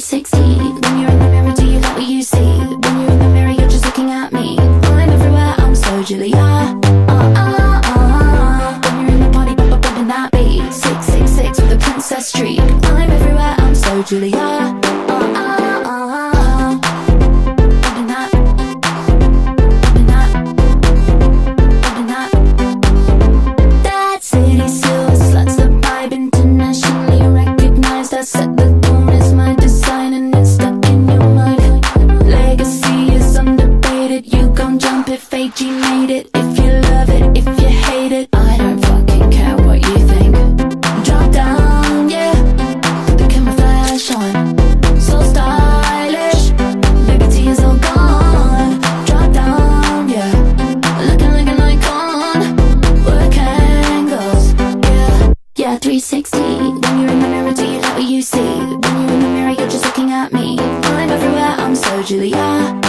360. When you're in the mirror, do you like what you see? When you're in the mirror, you're just looking at me. I'm everywhere, I'm so Julia. When you're in the party, bumping that beat. 666 with the princess streak. I'm everywhere, I'm so Julia. Bumping that, bumping that, bumping that. That city silver sluts, the vibe internationally recognized. I set the tone, it's my design and it's stuck in your mind. Legacy is underrated, you gon' jump if AG made it. If you love it, if you hate it, I don't fucking care what you think. Drop down, yeah, put the camera flash on. So stylish, liberty is all gone. Drop down, yeah, looking like an icon. Work angles, yeah, yeah, 360. When you're in the mirror, do you like what you see? When you're in the mirror, you're just looking at me. I'm everywhere, I'm so Julia.